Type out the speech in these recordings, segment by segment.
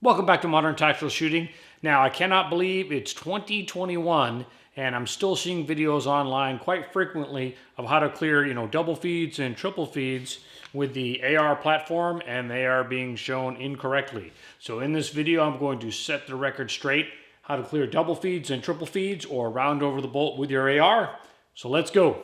Welcome back to Modern Tactical Shooting. Now, I cannot believe it's 2021 and I'm still seeing videos online quite frequently of how to clear, double feeds and triple feeds with the AR platform, and they are being shown incorrectly. So in this video, I'm going to set the record straight, how to clear double feeds and triple feeds or round over the bolt with your AR. So let's go.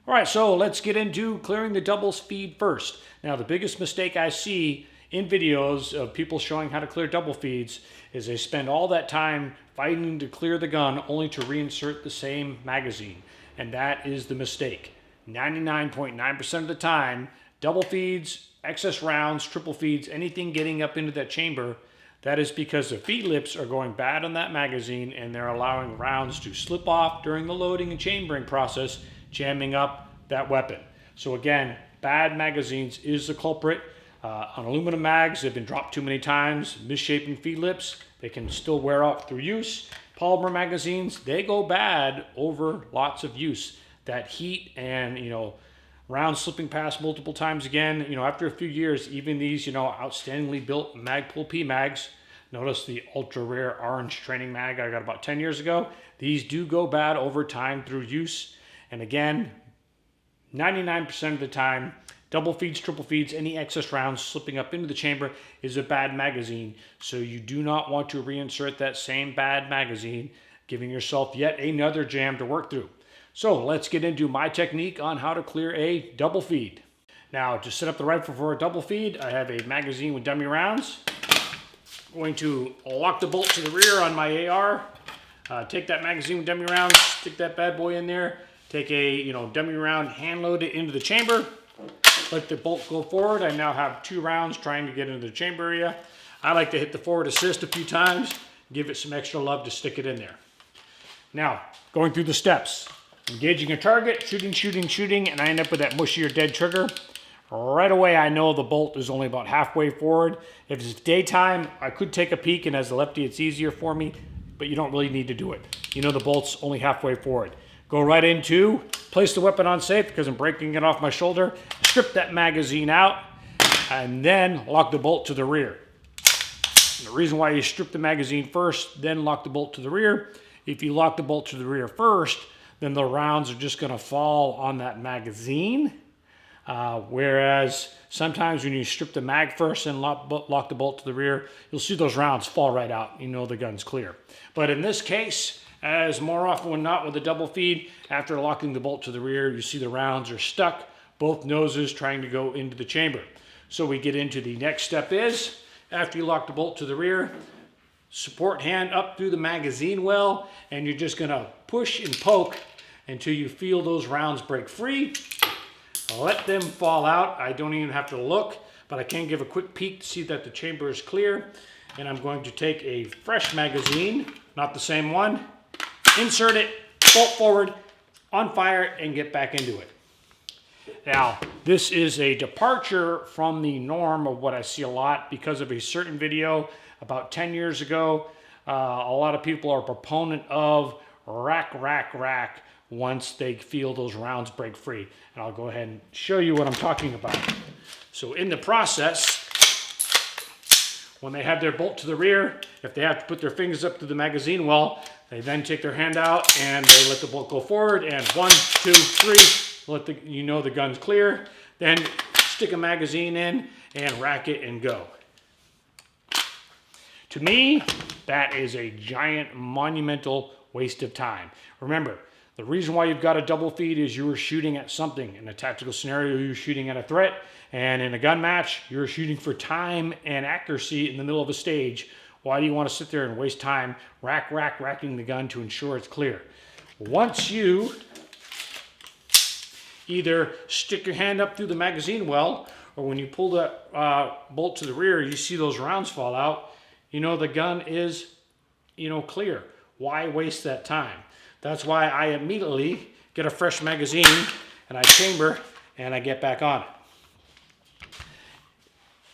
All right, so let's get into clearing the double feed first. Now, the biggest mistake I see in videos of people showing how to clear double feeds is they spend all that time fighting to clear the gun only to reinsert the same magazine. And that is the mistake. 99.9% of the time, double feeds, excess rounds, triple feeds, anything getting up into that chamber, that is because the feed lips are going bad on that magazine and they're allowing rounds to slip off during the loading and chambering process, jamming up that weapon. So again, bad magazines is the culprit. On aluminum mags, they've been dropped too many times, misshapen feed lips, they can still wear out through use. Polymer magazines, they go bad over lots of use. That heat and, rounds slipping past multiple times again, after a few years, even these, outstandingly built Magpul P mags, notice the ultra rare orange training mag I got about 10 years ago, these do go bad over time through use. And again, 99% of the time, double feeds, triple feeds, any excess rounds slipping up into the chamber is a bad magazine. So you do not want to reinsert that same bad magazine, giving yourself yet another jam to work through. So let's get into my technique on how to clear a double feed. Now, to set up the rifle for a double feed, I have a magazine with dummy rounds. I'm going to lock the bolt to the rear on my AR. Take that magazine with dummy rounds, stick that bad boy in there. Take a dummy round, hand load it into the chamber. Let the bolt go forward. I now have 2 rounds trying to get into the chamber area. I like to hit the forward assist a few times, give it some extra love to stick it in there. Now, going through the steps. Engaging a target, shooting, and I end up with that mushy or dead trigger. Right away, I know the bolt is only about halfway forward. If it's daytime, I could take a peek, and as a lefty, it's easier for me, but you don't really need to do it. The bolt's only halfway forward. Go right into, place the weapon on safe because I'm breaking it off my shoulder, strip that magazine out, and then lock the bolt to the rear. And the reason why you strip the magazine first, then lock the bolt to the rear, if you lock the bolt to the rear first, then the rounds are just going to fall on that magazine. Whereas sometimes when you strip the mag first and lock the bolt to the rear, you'll see those rounds fall right out. The gun's clear. But in this case, as more often than not with a double feed, after locking the bolt to the rear, you see the rounds are stuck, both noses trying to go into the chamber. So we get into the next step is, after you lock the bolt to the rear, support hand up through the magazine well, and you're just gonna push and poke until you feel those rounds break free. Let them fall out. I don't even have to look, but I can give a quick peek to see that the chamber is clear. And I'm going to take a fresh magazine, not the same one, insert it, bolt forward, on fire, and get back into it. Now, this is a departure from the norm of what I see a lot because of a certain video about 10 years ago. A lot of people are a proponent of rack once they feel those rounds break free. And I'll go ahead and show you what I'm talking about. So in the process, when they have their bolt to the rear, if they have to put their fingers up to the magazine well, they then take their hand out and they let the bolt go forward, and 1, 2, 3, let the gun's clear. Then stick a magazine in and rack it and go. To me, that is a giant, monumental waste of time. Remember, the reason why you've got a double feed is you were shooting at something. In a tactical scenario, you're shooting at a threat, and in a gun match, you're shooting for time and accuracy in the middle of a stage. Why do you want to sit there and waste time racking the gun to ensure it's clear? Once you either stick your hand up through the magazine well, or when you pull that bolt to the rear, you see those rounds fall out, the gun is, clear. Why waste that time? That's why I immediately get a fresh magazine and I chamber and I get back on it.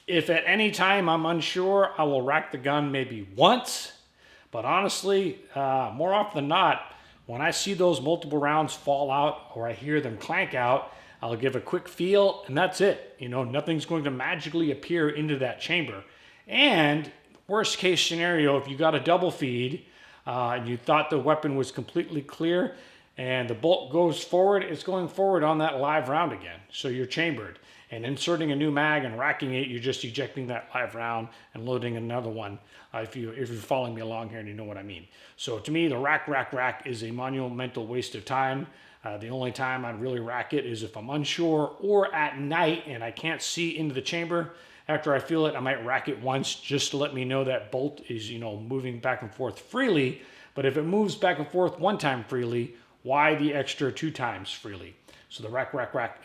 If at any time I'm unsure, I will rack the gun maybe once, but honestly, more often than not, when I see those multiple rounds fall out or I hear them clank out, I'll give a quick feel, and that's it. You know, nothing's going to magically appear into that chamber. And worst case scenario, if you got a double feed and you thought the weapon was completely clear and the bolt goes forward, it's going forward on that live round again. So you're chambered. And inserting a new mag and racking it, you're just ejecting that live round and loading another one. If you're following me along here and you know what I mean. So to me, the rack is a monumental waste of time. The only time I'd really rack it is if I'm unsure or at night and I can't see into the chamber. After I feel it, I might rack it once just to let me know that bolt is, you know, moving back and forth freely. But if it moves back and forth one time freely, why the extra 2 times freely? So the rack,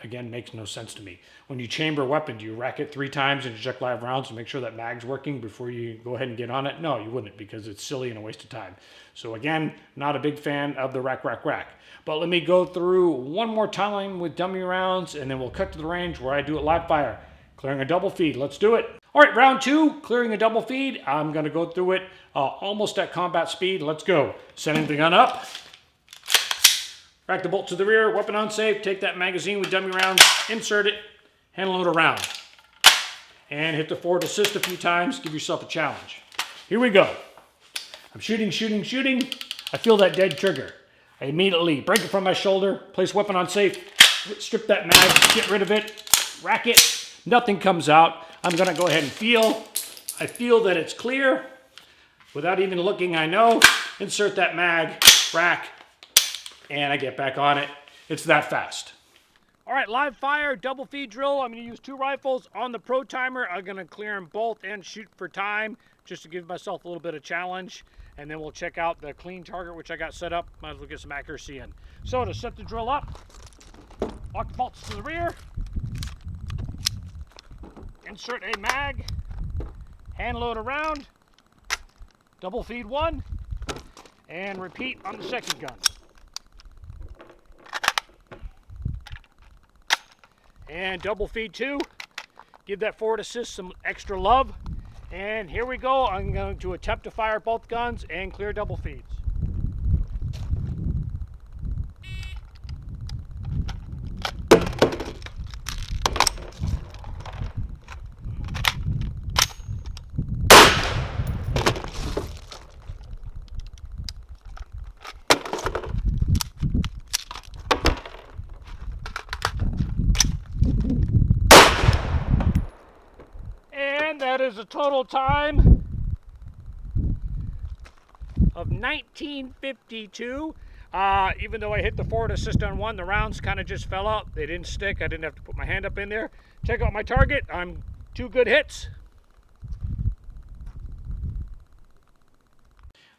again, makes no sense to me. When you chamber a weapon, do you rack it 3 times and eject live rounds to make sure that mag's working before you go ahead and get on it? No, you wouldn't, because it's silly and a waste of time. So again, not a big fan of the rack. But let me go through one more time with dummy rounds, and then we'll cut to the range where I do it live fire. Clearing a double feed, let's do it. All right, round 2, clearing a double feed. I'm gonna go through it almost at combat speed. Let's go. Setting the gun up. Rack the bolt to the rear, weapon on safe, take that magazine with dummy rounds, insert it, hand load a round. And hit the forward assist a few times, give yourself a challenge. Here we go. I'm shooting. I feel that dead trigger. I immediately break it from my shoulder, place weapon on safe, strip that mag, get rid of it, rack it, nothing comes out. I'm gonna go ahead and feel. I feel that it's clear. Without even looking, I know. Insert that mag, rack, and I get back on it. It's that fast. All right, live fire, double feed drill. I'm gonna use 2 rifles. On the Pro Timer, I'm gonna clear them both and shoot for time, just to give myself a little bit of challenge. And then we'll check out the clean target, which I got set up. Might as well get some accuracy in. So to set the drill up, lock the bolts to the rear, insert a mag, hand load a round, double feed 1, and repeat on the second gun. And double feed 2, give that forward assist some extra love. And here we go, I'm going to attempt to fire both guns and clear double feeds. And that is a total time of 1952. Even though I hit the forward assist on 1, the rounds kind of just fell out. They didn't stick. I didn't have to put my hand up in there. Check out my target. I'm 2 good hits.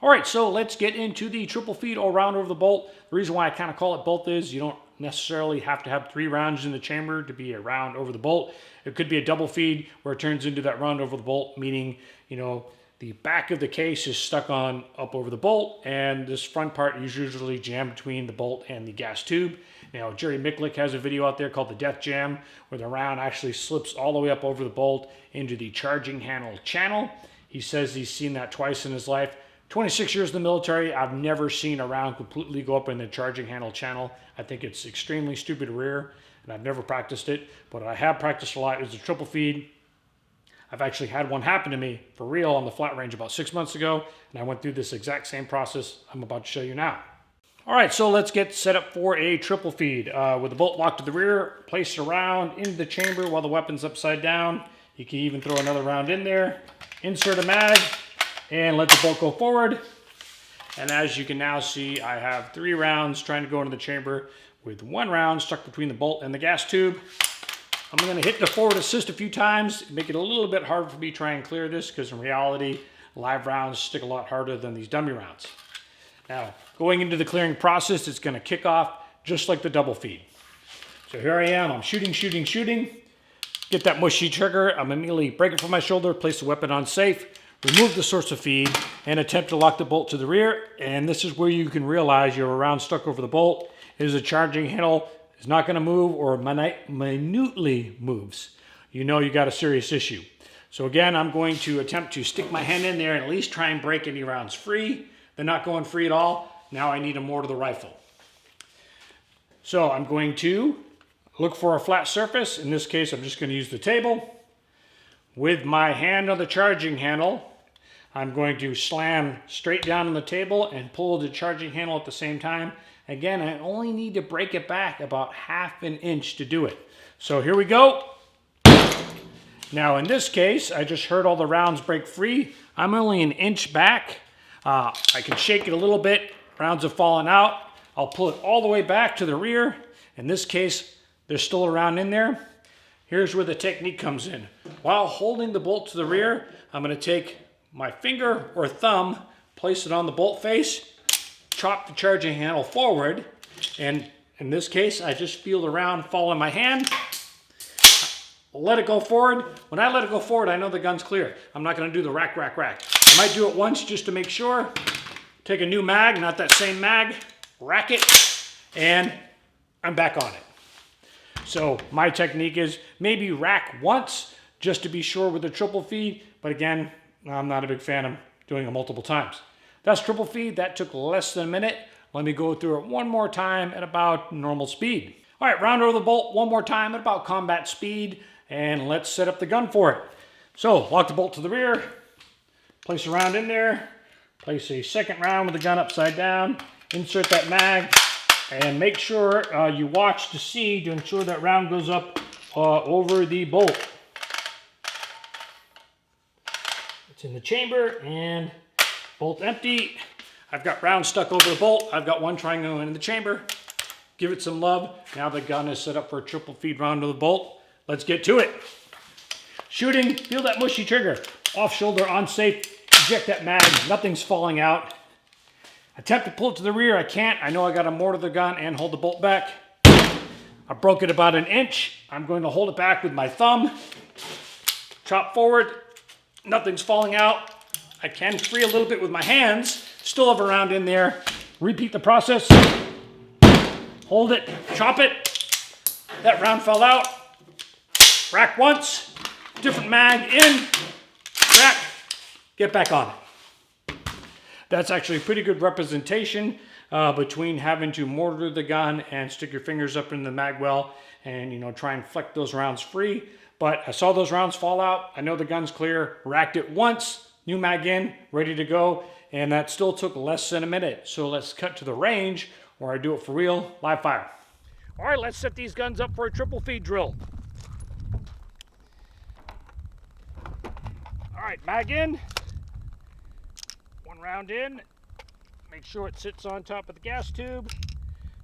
All right, so let's get into the triple feed all round over the bolt. The reason why I kind of call it bolt is you don't necessarily have to have 3 rounds in the chamber to be a round over the bolt. It could be a double feed where it turns into that round over the bolt, meaning, you know, the back of the case is stuck on up over the bolt, and this front part is usually jammed between the bolt and the gas tube. Now, Jerry Micklick has a video out there called the Death Jam, where the round actually slips all the way up over the bolt into the charging handle channel. He says he's seen that twice in his life. 26 years in the military, I've never seen a round completely go up in the charging handle channel. I think it's extremely stupid rear, and I've never practiced it, but I have practiced a lot. It's a triple feed. I've actually had one happen to me for real on the flat range about 6 months ago, and I went through this exact same process I'm about to show you now. All right, so let's get set up for a triple feed. With the bolt locked to the rear, place a round into the chamber while the weapon's upside down. You can even throw another round in there. Insert a mag, and let the bolt go forward. And as you can now see, I have 3 rounds trying to go into the chamber with 1 round stuck between the bolt and the gas tube. I'm going to hit the forward assist a few times, make it a little bit harder for me to try and clear this, because in reality, live rounds stick a lot harder than these dummy rounds. Now, going into the clearing process, it's going to kick off just like the double feed. So here I am, I'm shooting. Get that mushy trigger, I'm immediately break it from my shoulder, place the weapon on safe, remove the source of feed, and attempt to lock the bolt to the rear. And this is where you can realize you have a round stuck over the bolt. It is a charging handle, it's not going to move or minutely moves. You know you got a serious issue. So again, I'm going to attempt to stick my hand in there and at least try and break any rounds free. They're not going free at all. Now I need a more to the rifle. So I'm going to Look for a flat surface. In this case, I'm just going to use the table. With my hand on the charging handle, I'm going to slam straight down on the table and pull the charging handle at the same time. Again, I only need to break it back about ½ an inch to do it. So here we go. Now in this case, I just heard all the rounds break free. I'm only an inch back. I can shake it a little bit. Rounds have fallen out. I'll pull it all the way back to the rear. In this case, there's still a round in there. Here's where the technique comes in. While holding the bolt to the rear, I'm going to take my finger or thumb, place it on the bolt face, chop the charging handle forward, and in this case, I just feel the round fall in my hand. Let it go forward. When I let it go forward, I know the gun's clear. I'm not going to do the rack, rack, rack. I might do it once just to make sure. Take a new mag, not that same mag, rack it, and I'm back on it. So my technique is maybe rack once just to be sure with the triple feed, but again, I'm not a big fan of doing it multiple times. That's triple feed. That took less than a minute. Let me go through it one more time at about normal speed. All right, round over the bolt one more time at about combat speed, and let's set up the gun for it. So lock the bolt to the rear, place a round in there, place a second round with the gun upside down, insert that mag, and make sure you watch to see to ensure that round goes up over the bolt. It's in the chamber and bolt empty. I've got rounds stuck over the bolt. I've got one trying to go in the chamber. Give it some love. Now the gun is set up for a triple feed round to the bolt. Let's get to it. Shooting, feel that mushy trigger. Off shoulder, on safe, eject that mag. Nothing's falling out. Attempt to pull it to the rear. I can't. I know I got to mortar the gun and hold the bolt back. I broke it about an inch. I'm going to hold it back with my thumb. Chop forward. Nothing's falling out. I can free a little bit with my hands. Still have a round in there. Repeat the process. Hold it. Chop it. That round fell out. Rack once. Different mag in. Rack. Get back on it. That's actually a pretty good representation between having to mortar the gun and stick your fingers up in the mag well and try and fleck those rounds free. But I saw those rounds fall out. I know the gun's clear. Racked it once. New mag in. Ready to go. And that still took less than a minute. So let's cut to the range where I do it for real. Live fire. All right, let's set these guns up for a triple feed drill. All right, mag in. One round in. Make sure it sits on top of the gas tube.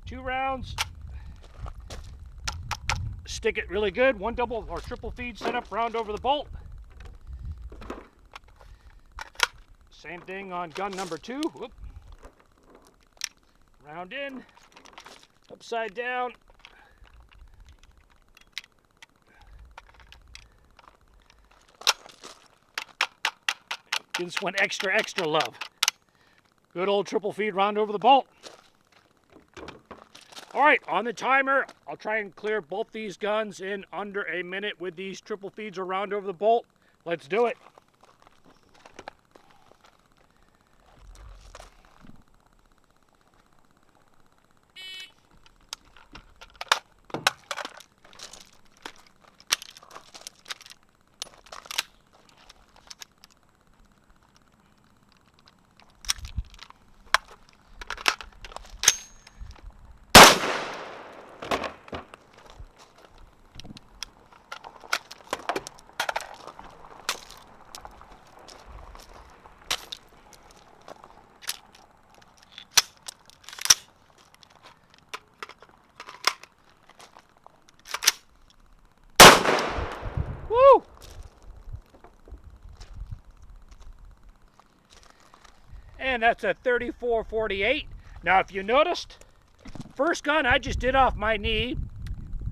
2 rounds. Stick it really good. One double or triple feed set up, round over the bolt. Same thing on gun number 2. Whoop. Round in, upside down. Give this one extra love. Good old triple feed round over the bolt. All right, on the timer, I'll try and clear both these guns in under a minute with these triple feeds around over the bolt. Let's do it. Woo! And that's a 34-48. Now, if you noticed, first gun I just did off my knee,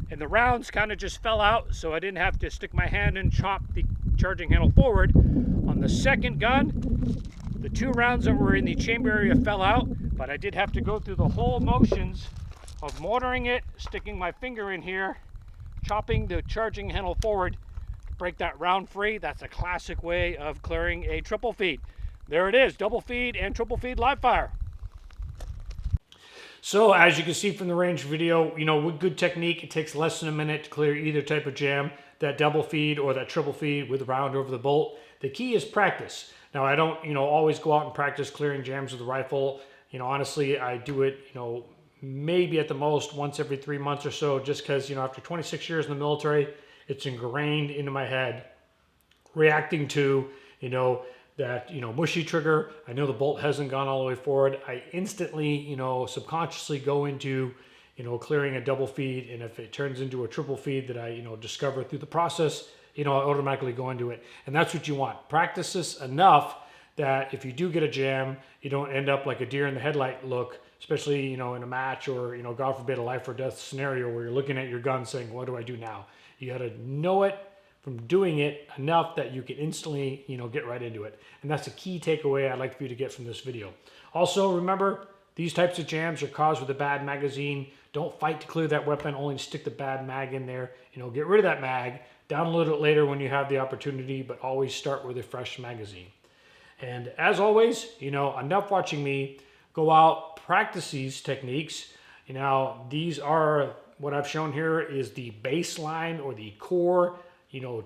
and the rounds kind of just fell out, so I didn't have to stick my hand and chop the charging handle forward. On the second gun, the 2 rounds that were in the chamber area fell out, but I did have to go through the whole motions of mortaring it, sticking my finger in here, chopping the charging handle forward, break that round free. That's a classic way of clearing a triple feed. There it is, double feed and triple feed live fire. So as you can see from the range video, with good technique, it takes less than a minute to clear either type of jam, that double feed or that triple feed with a round over the bolt. The key is practice. Now I don't, always go out and practice clearing jams with the rifle. Honestly, I do it, maybe at the most once every 3 months or so, just because, after 26 years in the military, it's ingrained into my head, reacting to, that, mushy trigger. I know the bolt hasn't gone all the way forward. I instantly, subconsciously go into, clearing a double feed. And if it turns into a triple feed that I, discover through the process, I automatically go into it. And that's what you want. Practice this enough that if you do get a jam, you don't end up like a deer in the headlight look, especially, in a match or, God forbid, a life or death scenario where you're looking at your gun saying, what do I do now? You got to know it from doing it enough that you can instantly, get right into it. And that's a key takeaway I'd like for you to get from this video. Also, remember, these types of jams are caused with a bad magazine. Don't fight to clear that weapon, only stick the bad mag in there. Get rid of that mag, download it later when you have the opportunity, but always start with a fresh magazine. And as always, enough watching me. Go out, practice these techniques. These are, what I've shown here is the baseline or the core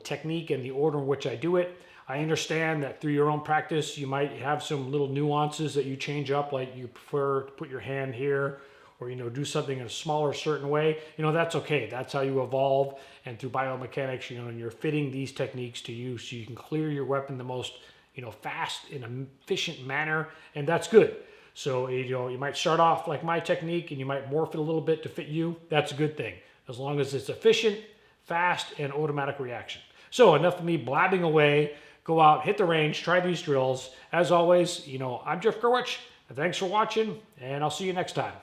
technique and the order in which I do it. I understand that through your own practice, you might have some little nuances that you change up, like you prefer to put your hand here or, do something in a smaller certain way. That's okay. That's how you evolve. And through biomechanics, you're fitting these techniques to you so you can clear your weapon the most, fast and efficient manner. And that's good. So, you might start off like my technique and you might morph it a little bit to fit you. That's a good thing. As long as it's efficient, fast, and automatic reaction. So enough of me blabbing away. Go out, hit the range, try these drills. As always, I'm Jeff Gerwich. Thanks for watching, and I'll see you next time.